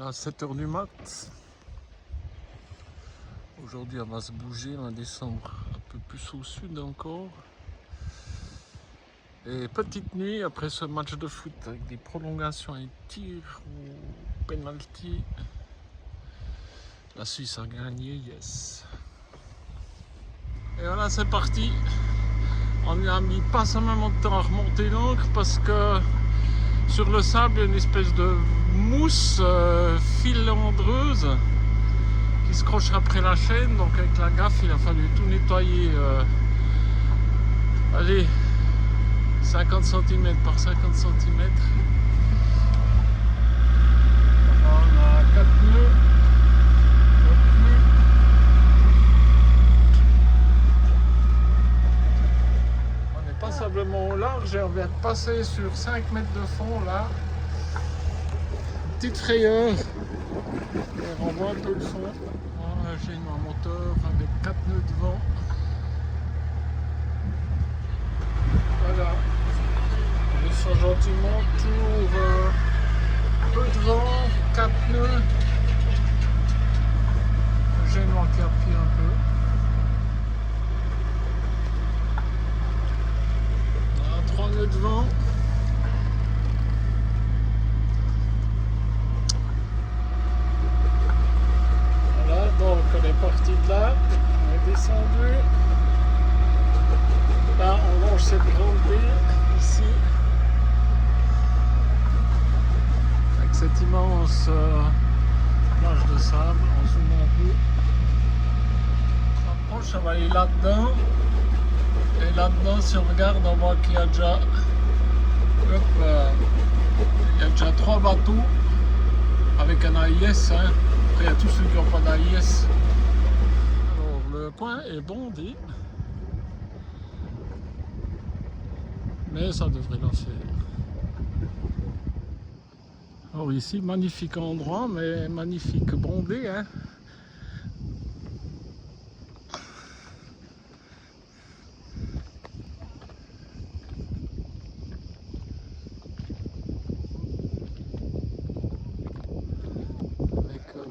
à 7 h du mat. Aujourd'hui, on va se bouger, on va descendre un peu plus au sud encore. Et petite nuit après ce match de foot avec des prolongations et tirs ou penalty. La Suisse a gagné, yes. Et voilà, c'est parti. On n'a mis pas seulement de temps à remonter l'ancre parce que sur le sable, il y a une espèce de mousse filandreuse qui se croche après la chaîne. Donc avec la gaffe, il a fallu tout nettoyer. Allez, 50 cm par 50 cm. On a 4 nœuds. Passablement au large et on vient de passer sur 5 mètres de fond là. Petite frayeur. Et on voit un peu le fond. Voilà, j'ai un moteur avec 4 nœuds de vent. Voilà. On descend gentiment, toujours peu de vent, 4 nœuds. Le gênement qui appuie un peu. 3 nœuds de vent. Voilà, donc on est parti de là, on est descendu. Là, on longe cette grande baie, ici. Avec cette immense plage de sable, on zoome un peu. On approche, on va aller là-dedans. Et là-dedans, si on regarde, on voit qu'il y a déjà, il y a déjà 3 bateaux avec un AIS. Hein. Après, il y a tous ceux qui n'ont pas d'AIS. Alors, le coin est bondé. Mais ça devrait la faire. Alors ici, magnifique endroit, mais magnifique bondé. Hein.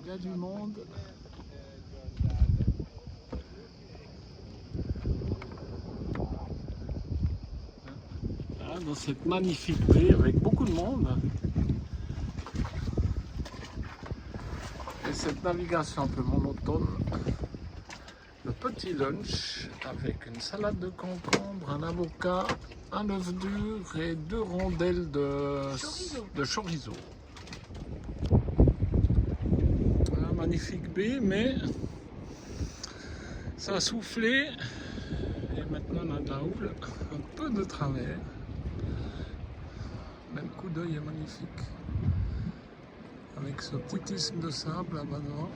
Il y a du monde. Là, dans cette magnifique baie avec beaucoup de monde. Et cette navigation un peu monotone. Le petit lunch avec une salade de concombre, un avocat, un œuf dur et 2 rondelles de chorizo. Magnifique baie, mais ça a soufflé et maintenant on a de la houle, un peu de travers, mais le coup d'œil est magnifique avec ce petit isthme de sable là-bas devant.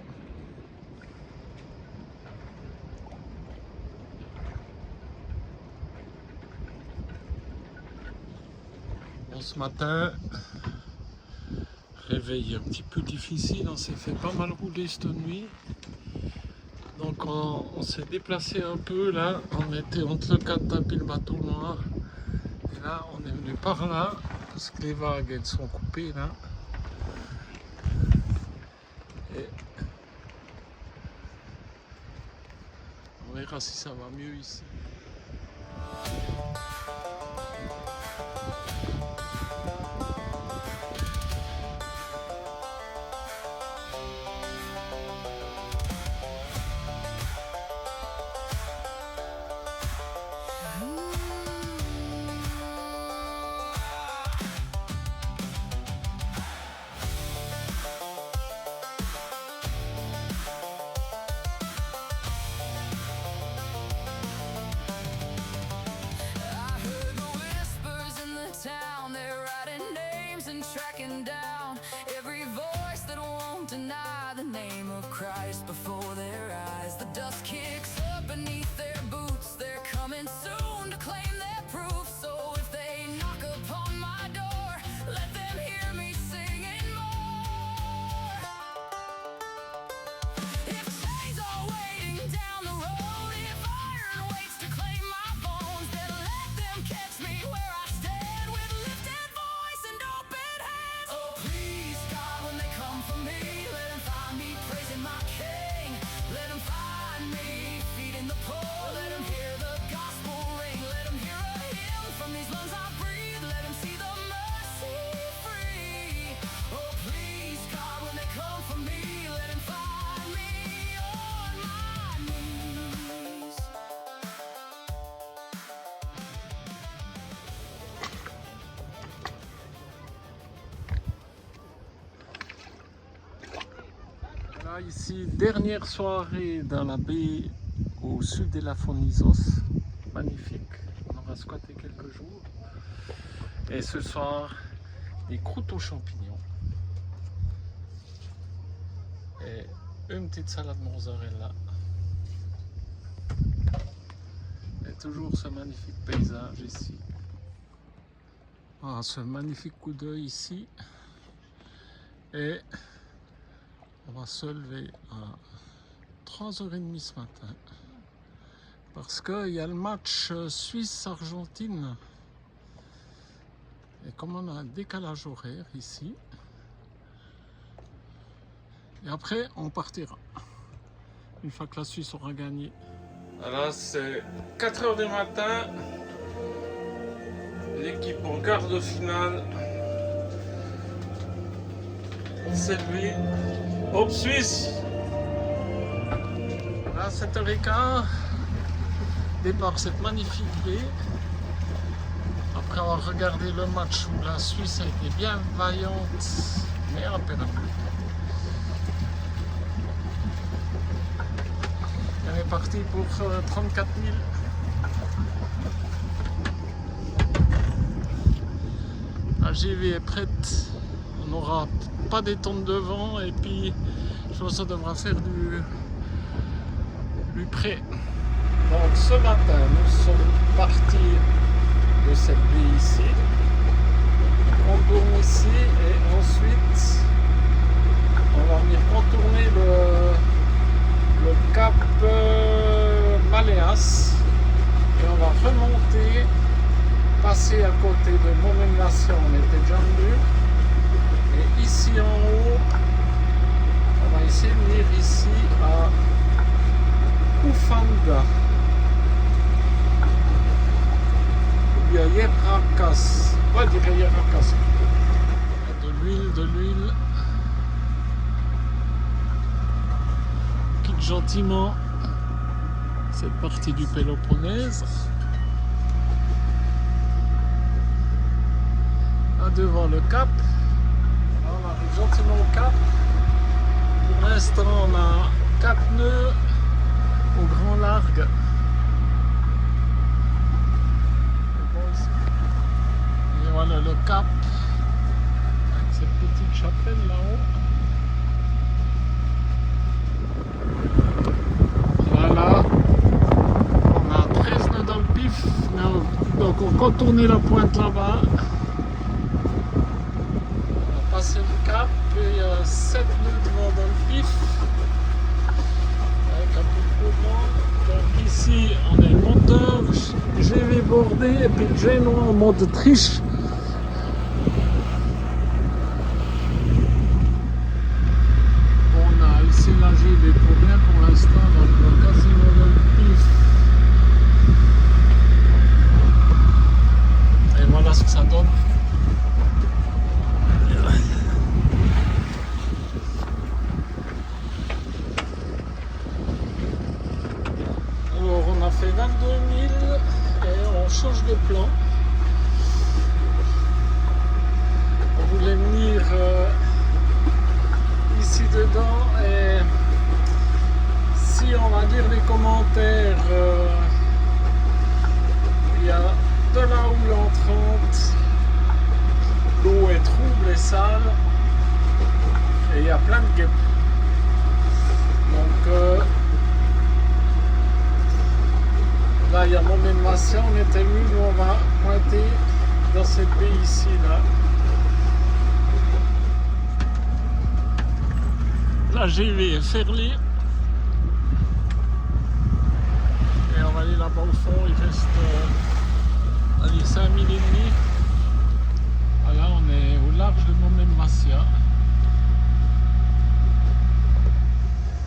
Bon, ce matin, réveil un petit peu difficile, on s'est fait pas mal rouler cette nuit. Donc on s'est déplacé un peu là, on était entre le Catap et le bateau noir. Et là on est venu par là, parce que les vagues elles sont coupées là. Et on verra si ça va mieux ici. ici, dernière soirée dans la baie au sud de la Fournisos. Magnifique, on aura squatté quelques jours. Et ce soir, des croûtes aux champignons. Et une petite salade mozzarella. Et toujours ce magnifique paysage ici. Ah, ce magnifique coup d'œil ici. Et on va se lever à 3h30 ce matin. Parce qu'il y a le match Suisse-Argentine. Et comme on a un décalage horaire ici, et après on partira, une fois que la Suisse aura gagné. Alors c'est 4h du matin, l'équipe en quart de finale s'est levée. Hop, Suisse. À 7h15, départ cette magnifique baie. Après avoir regardé le match où la Suisse a été bien vaillante, mais a perdu. Elle est partie pour 34 000. La JV est prête. On n'aura pas des tonnes de vent et puis je pense que ça devra faire du près. Donc ce matin, nous sommes partis de cette baie ici. On tourne ici et ensuite on va venir contourner le cap Maléas et on va remonter, passer à côté de Montménation, on était déjà venu, et ici en haut on va essayer de venir ici à Koufanga. Il y a Yerrakas, ouais, je dirais Yerrakas. De l'huile. Quitte gentiment cette partie du Péloponnèse. Là devant le cap. Là on arrive gentiment au cap. Pour l'instant on a 4 nœuds au grand largue. Et voilà le cap avec cette petite chapelle là-haut. Voilà, on a 13 nœuds dans le pif, donc on contourne la pointe là-bas. On va passer le cap et il y a 7 nœuds devant dans le pif avec un peu de courant. Donc ici on est le moteur GV bordé et puis le génois en mode triche. On a ici la GV pour rien pour l'instant, donc on va quasiment dans le pif. Et voilà ce que ça donne. Alors on a fait 22 000 et on change de plan. On voulait venir ici dedans et si on va lire les commentaires, il y a de la houle entrante, l'eau est trouble et sale et il y a plein de guêpes. Donc là il y a Montménation, on était venu, nous on va pointer dans cette baie ici là. La GV est ferlée. Et on va aller là-bas au fond, il reste 5 000 et demi. Voilà, on est au large de Montménmacia.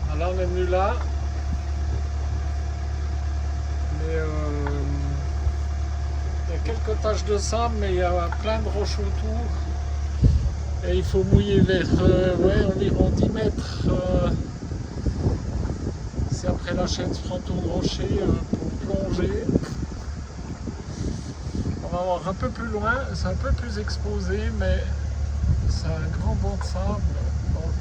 Voilà, on est venu là. Mais il y a quelques taches de sable, mais il y a plein de roches autour. Et il faut mouiller vers environ 10 mètres. Si après la chaîne se prend tour de rocher pour plonger. On va voir un peu plus loin, c'est un peu plus exposé, mais c'est un grand banc de sable. Donc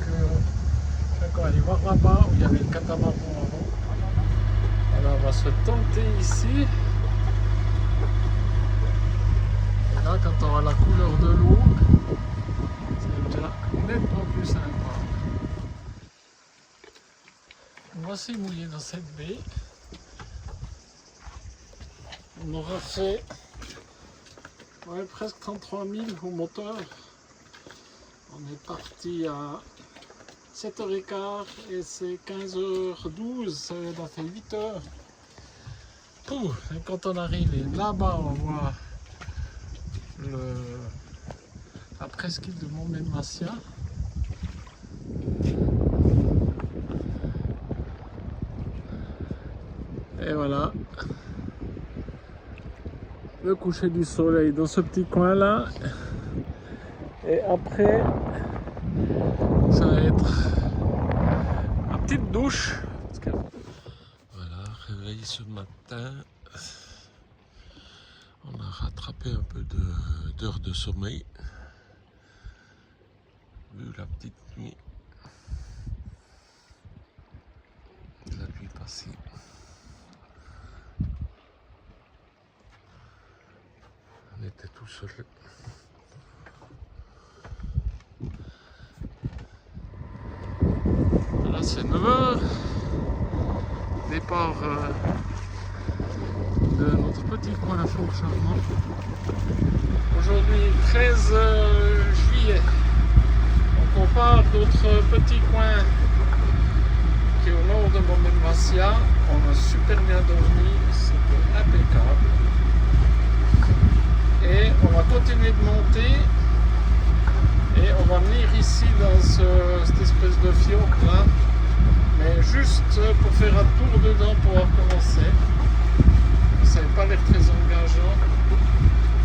On va aller voir là-bas où il y avait le catamaran avant. Alors on va se tenter ici. Et là, quand on aura la couleur de l'eau, c'est déjà nettement plus sympa. On va s'y mouiller dans cette baie. On aura fait presque 33 000 au moteur. On est parti à 7h15 et c'est 15h12, ça a fait 8h. Et quand on arrive là-bas, on voit la presqu'île de Montmelmacia. Et voilà, le coucher du soleil dans ce petit coin là. Et après, ça va être ma petite douche. Voilà, réveil ce matin. On a rattrapé un peu d'heures de sommeil. Vu la petite nuit. La nuit passée. On était tout seul. Là c'est 9h. Départ de notre petit coin fort charmant. Aujourd'hui 13 juillet. Donc on part d'autre petit coin qui est au nord de Montmelmacia. On a super bien dormi, c'était impeccable. Et on va continuer de monter. Et on va venir ici dans cette espèce de fjord là. Mais juste pour faire un tour dedans pour pouvoir commencer. Ça n'a pas l'air très engageant.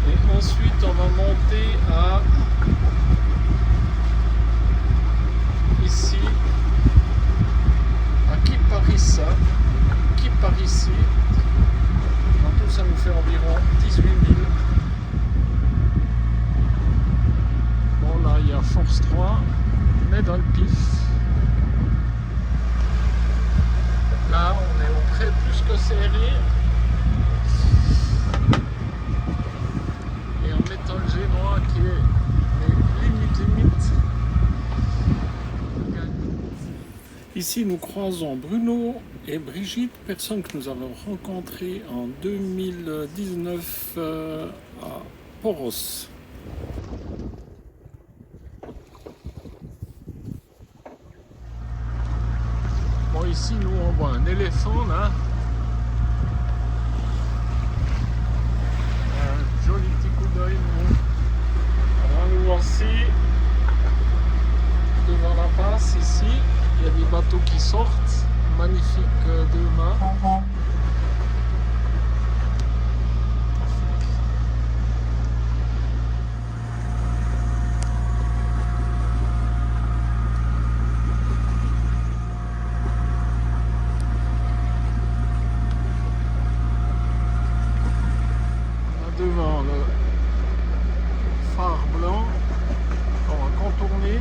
Et ensuite on va monter à ici à Kiparissa. En tout ça nous fait environ 18 000. Bon là il y a Force 3, mais dans le pif. Là on est au près plus que serré. Et en mettant le génois qui est limite. Ici nous croisons Bruno et Brigitte, personnes que nous avons rencontrées en 2019 à Poros. Bon ici nous on voit un éléphant là. Un joli petit coup d'œil nous. Alors nous voici devant la passe ici. Il y a des bateaux qui sortent, magnifique deux mâts. Devant le phare blanc, on va contourner.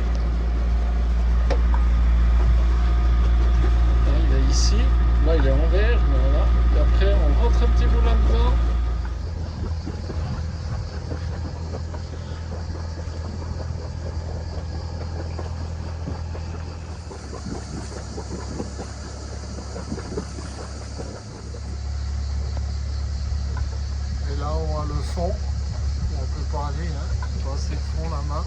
Il est ici, là il est en vert, voilà. Et après on rentre un petit peu là-dedans. Et là on voit le fond, on peut pas aller, hein. On voit ces fonds là-bas.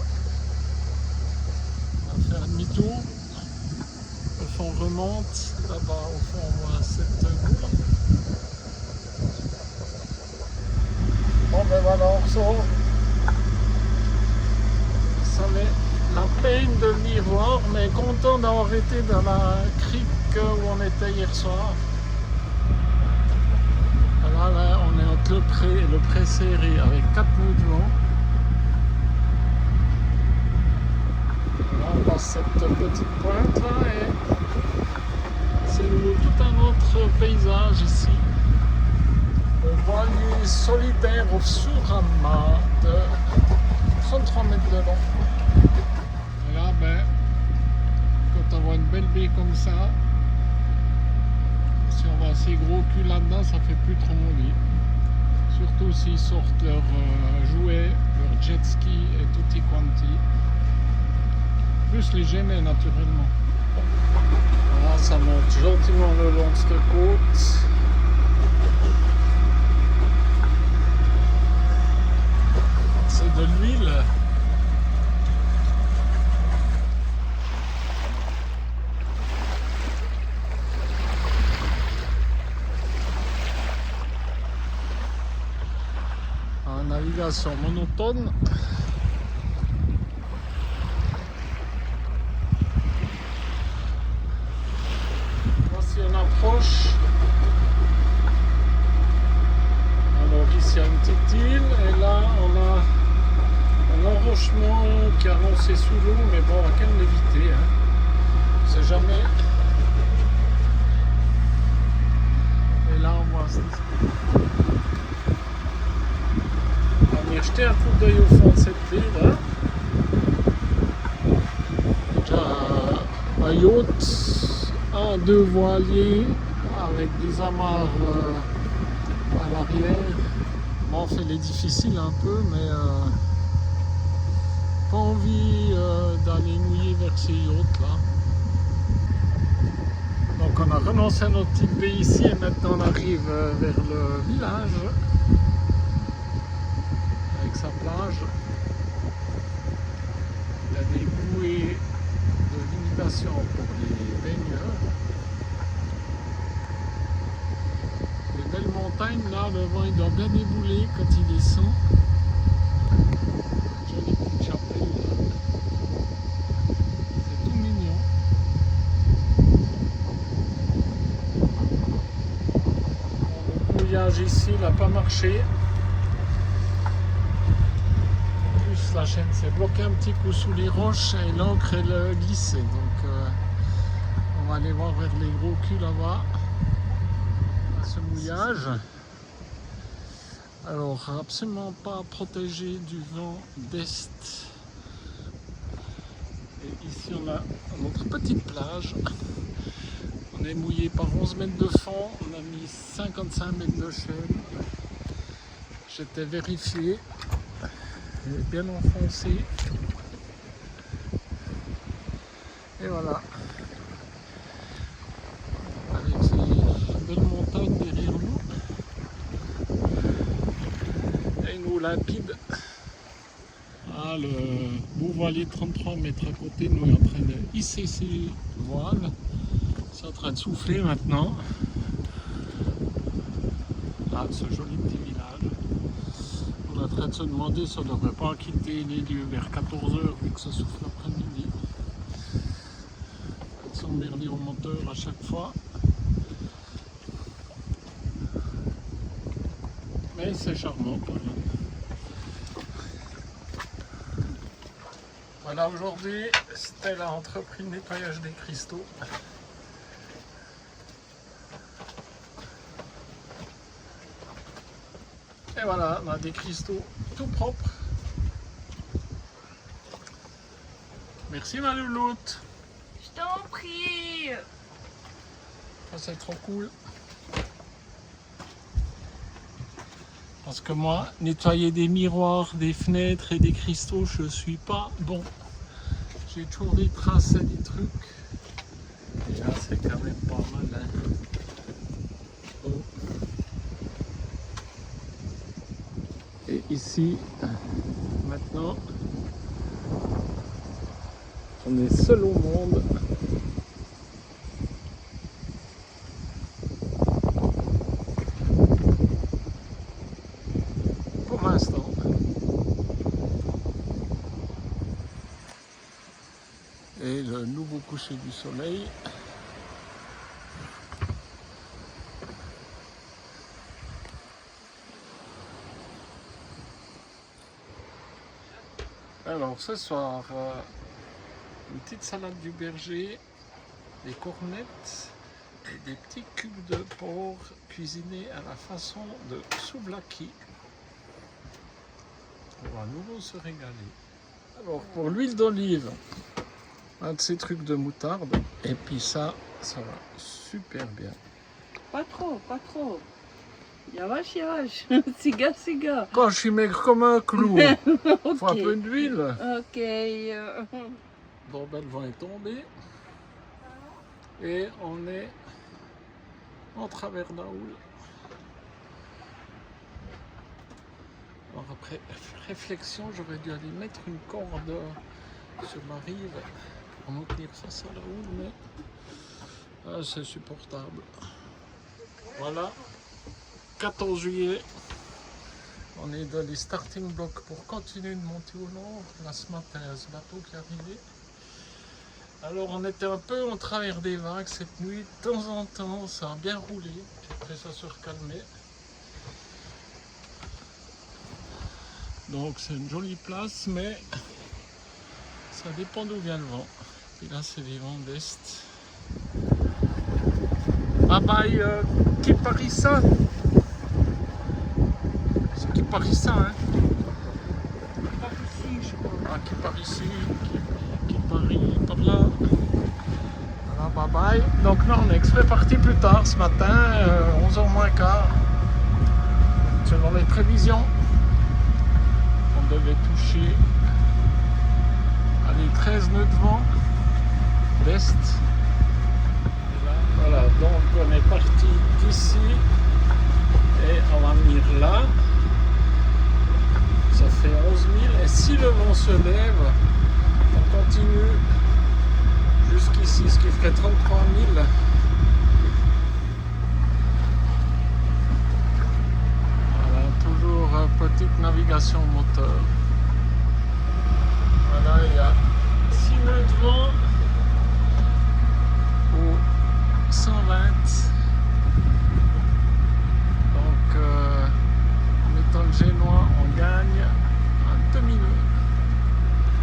On va faire un demi-tour. Le fond remonte, là-bas au fond on voit cette boucle. Bon ben voilà, on ressort. Ça fait la peine de venir voir, mais content d'avoir été dans la crique où on était hier soir. Là on est entre le pré serré avec 4 nœuds de vent. Là on passe cette petite pointe là et c'est tout un autre paysage ici. Le voilier solitaire au Surama de 33 mètres de long. Et là, ben, quand on voit une belle baie comme ça, si on voit ces gros culs là-dedans, ça fait plus trop envie. Surtout s'ils sortent leurs jouets, leurs jet ski et tutti quanti. Plus les gemmes naturellement. Voilà, ça monte gentiment le long de cette côte. C'est de l'huile. Navigation monotone. Voici on approche. Alors ici il y a une petite île et là on a un enrochement qui est annoncé sous l'eau, mais bon, à quel l'éviter, hein. On sait jamais. Et là on voit ça. Jeter un coup d'œil au fond de cette île. Hein. Déjà un yacht, deux voiliers avec des amarres à l'arrière. Bon, on fait les difficiles un peu, mais pas envie d'aller mouiller vers ces yachts là. Donc on a renoncé à notre petite baie ici et maintenant on arrive vers le village. Sa plage, il y a des bouées de limitation pour les baigneurs. Les belles montagnes, là, le vent il doit bien débouler quand il descend. Jolie petite chapelle, c'est tout mignon. Bon, le mouillage ici n'a pas marché. La chaîne s'est bloquée un petit coup sous les roches et l'encre elle glissait, donc on va aller voir vers les gros culs là-bas ce mouillage. Alors absolument pas protégé du vent d'est, et ici on a notre petite plage. On est mouillé par 11 mètres de fond, on a mis 55 mètres de chaîne. J'étais vérifié. Bien enfoncé, et voilà, avec ces belles montagnes derrière nous et une eau limpide. Ah, le beau voilier de 33 mètres à côté de nous est en train de hisser ses voiles, c'est en train de souffler maintenant. Ah, ce joli petit village. On est en train de se demander si on ne devrait pas quitter les lieux vers 14 h vu que ça souffle l'après-midi. Ils sont merdés au moteur à chaque fois. Mais c'est charmant quand même. Voilà, aujourd'hui, Stella a entrepris le nettoyage des cristaux. Et voilà, on a des cristaux tout propres. Merci ma louloute. Je t'en prie. Ça c'est trop cool. Parce que moi, nettoyer des miroirs, des fenêtres et des cristaux, je suis pas bon. J'ai toujours des traces et des trucs. Et là c'est quand même pas mal. Hein. Oh. Et ici, maintenant, on est seul au monde. Pour l'instant. Et le nouveau coucher du soleil. Alors ce soir, une petite salade du berger, des cornettes et des petits cubes de porc cuisinés à la façon de souvlaki. On va à nouveau se régaler. Alors pour l'huile d'olive, Un de ces trucs de moutarde. Et puis ça va super bien. Pas trop, pas trop. Yavaş yavaş. Siga siga. Quand je suis maigre comme un clou, Ok. faut un peu d'huile. Ok. Bon, ben, le vent est tombé. Et on est en travers d'un houle. Alors après réflexion, j'aurais dû aller mettre une corde sur la rive pour nous tenir face à la houle, mais c'est supportable. Voilà, 14 juillet, on est dans les starting blocks pour continuer de monter au nord. Là ce matin, il y a ce bateau qui est arrivé. Alors on était un peu en travers des vagues cette nuit, de temps en temps ça a bien roulé, après ça se recalmait. Donc c'est une jolie place, mais ça dépend d'où vient le vent. Puis là c'est des vents d'est. Bye bye Kiparissa. C'est Kiparissa hein. Par ici, je crois. Ah qui part ici, qui part par là. Voilà, bye bye. Donc non, on est exprès parti plus tard ce matin, 11h moins quart. Selon les prévisions, on devait toucher allez, 13 nœuds de vent d'est. Et là, voilà, donc on est parti d'ici et on va venir là. Ça fait 11 000 et si le vent se lève, on continue jusqu'ici, ce qui ferait 33 000. Voilà, toujours petite navigation moteur. Voilà, il y a 6 nœuds de vent au 120. Donc, en étant le génois, on gagne un demi-nœud.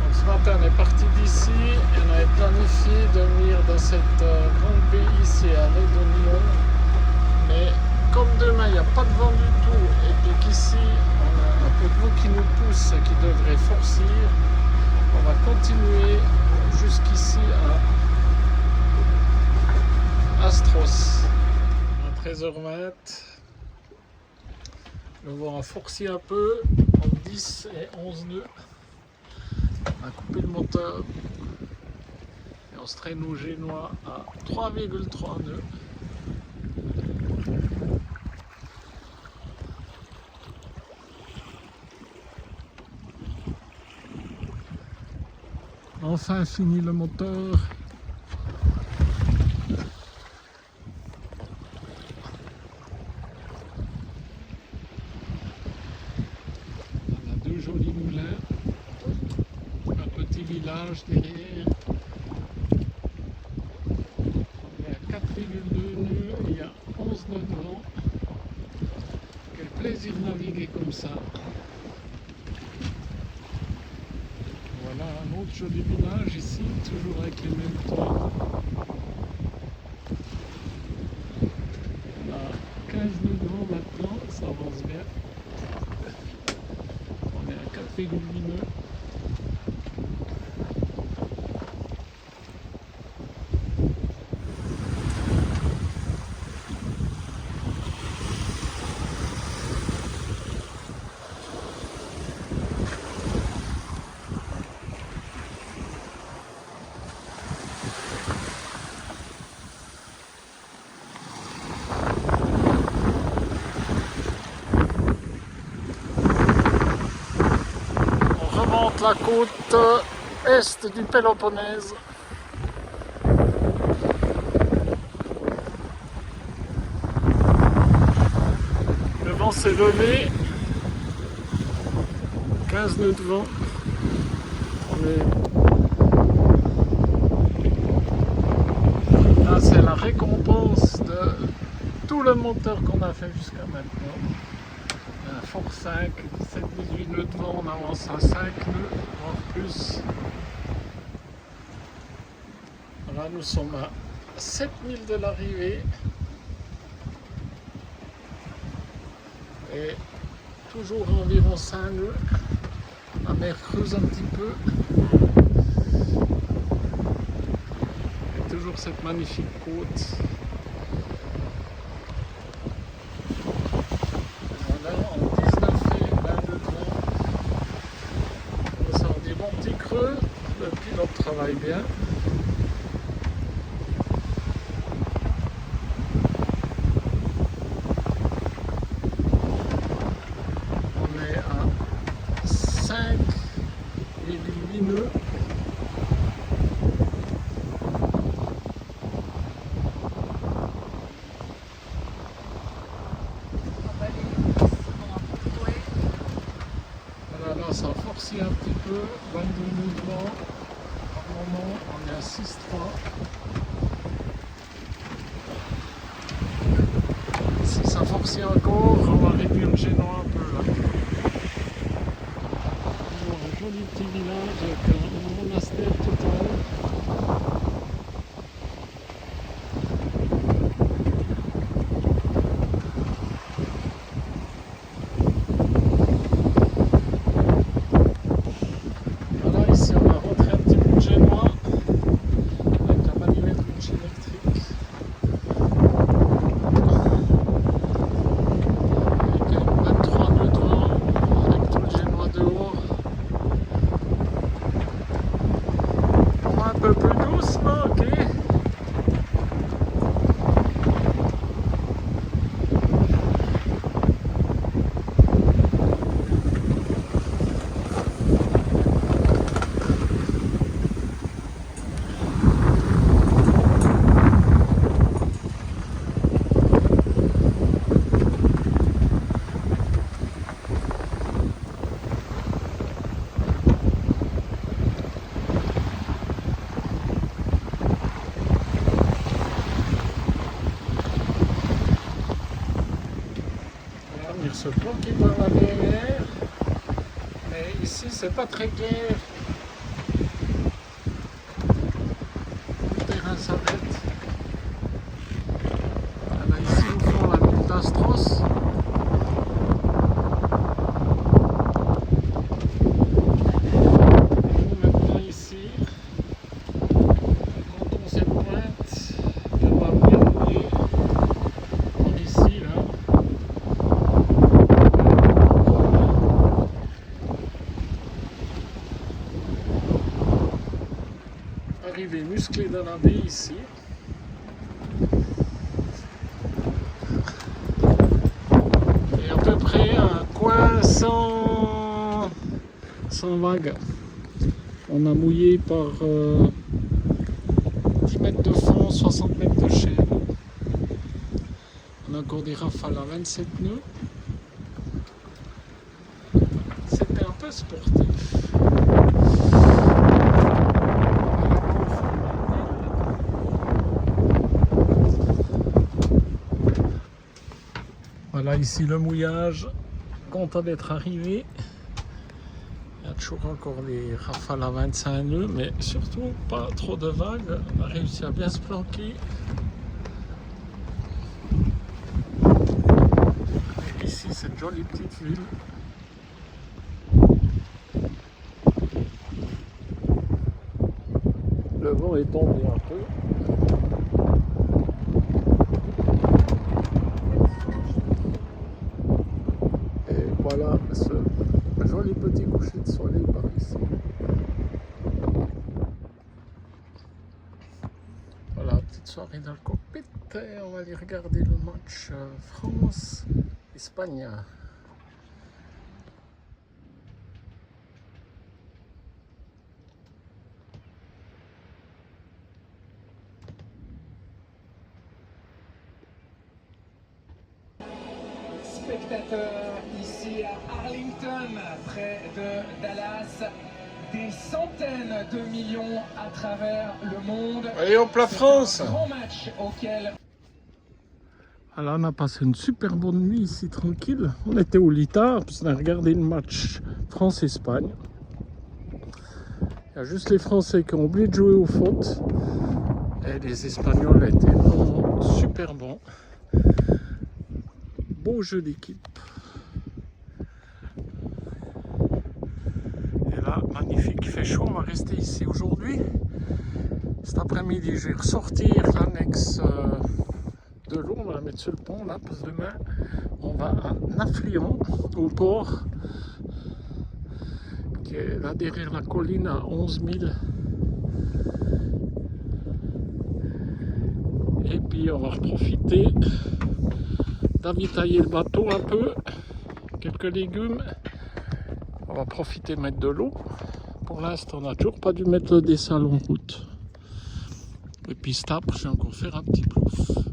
Donc ce matin, on est parti d'ici et on avait planifié de venir dans cette grande baie ici à Réunion. Mais comme demain, il n'y a pas de vent du tout et puis qu'ici, on a un peu de vent qui nous pousse et qui devrait forcir, on va continuer jusqu'ici à Astros. À 13h20. Le vent a forci un peu, entre 10 et 11 nœuds. On a coupé le moteur et on se traîne au génois à 3,3 nœuds. Enfin fini le moteur. On a deux jolis moulins, un petit village derrière. On est à 4,2 nœuds, il y a 11 nœuds de vent. Quel plaisir de naviguer comme ça. Voilà un autre joli village ici, toujours avec les mêmes toits. On a 15 nœuds de vent maintenant, ça avance bien. On est à 4,8 nœuds. La côte est du Péloponnèse. Le vent s'est levé, 15 nœuds de vent. Là c'est la récompense de tout le moteur qu'on a fait jusqu'à maintenant. Un Fort 5, 17-18 nœuds de vent, on avance à 5 nœuds, voire plus. Là nous sommes à 7000 de l'arrivée. Et toujours à environ 5 nœuds. La mer creuse un petit peu. toujours cette magnifique côte. Voilà, en 19 et 22 degrés. On sort des bons petits creux. Le pilote travaille bien. On est à 5,8 nœuds. Voilà, ça a forcé un petit peu, 22 nœuds de vent. Par moment, on est à 6,3. Si ça forcit encore, on va réduire le génois un peu là. Alors, un joli petit village avec un monastère total. Voilà, ici on va rentrer un petit peu de génois avec un manivelle électrique. Avec 23 nœuds de vent, avec tout le génois dehors. On va un peu plus doucement, ok? On va venir se planquer dans la verrière. Mais ici, c'est pas très clair. Le terrain s'arrête. Voilà, ici, au fond, la ville d'Astros. Maintenant, ici, quand on s'épointe, et on va bien mouiller. Comme ici, là. Arrivée musclée dans la baie ici. Et à peu près un coin sans vagues. On a mouillé par 10 mètres de fond, 60 mètres de chaîne. On a encore des rafales à 27 nœuds. C'était un peu sportif. Voilà, ici le mouillage, content d'être arrivé. Il y a toujours encore des rafales à 25 nœuds, mais surtout pas trop de vagues. On a réussi à bien se planquer. Et ici, cette jolie petite ville. Le vent est tombé un peu. Et voilà ce joli petit coucher de soleil par ici. Voilà, petite soirée dans le cockpit. Et on va aller regarder le match France-Espagne. Spectateurs ici à Arlington, près de Dallas, des centaines de millions à travers le monde. Allez hop la France! C'est un grand match auquel... Alors on a passé une super bonne nuit ici tranquille. On était au lit tard parce qu'on a regardé le match France-Espagne. Il y a juste les Français qui ont oublié de jouer au foot. Et les Espagnols étaient vraiment super bons. Beau jeu d'équipe. Et là, magnifique, il fait chaud, on va rester ici aujourd'hui. Cet après-midi, je vais ressortir l'annexe de l'eau, on va la mettre sur le pont là, parce que demain, on va à Naflion, au port, qui est là derrière la colline à 11 000. Et puis on va profiter d'avitailler le bateau un peu, quelques légumes. On va profiter de mettre de l'eau. Pour l'instant, on n'a toujours pas dû mettre le dessalement en route. Et puis cet après, je vais encore faire un petit plouf.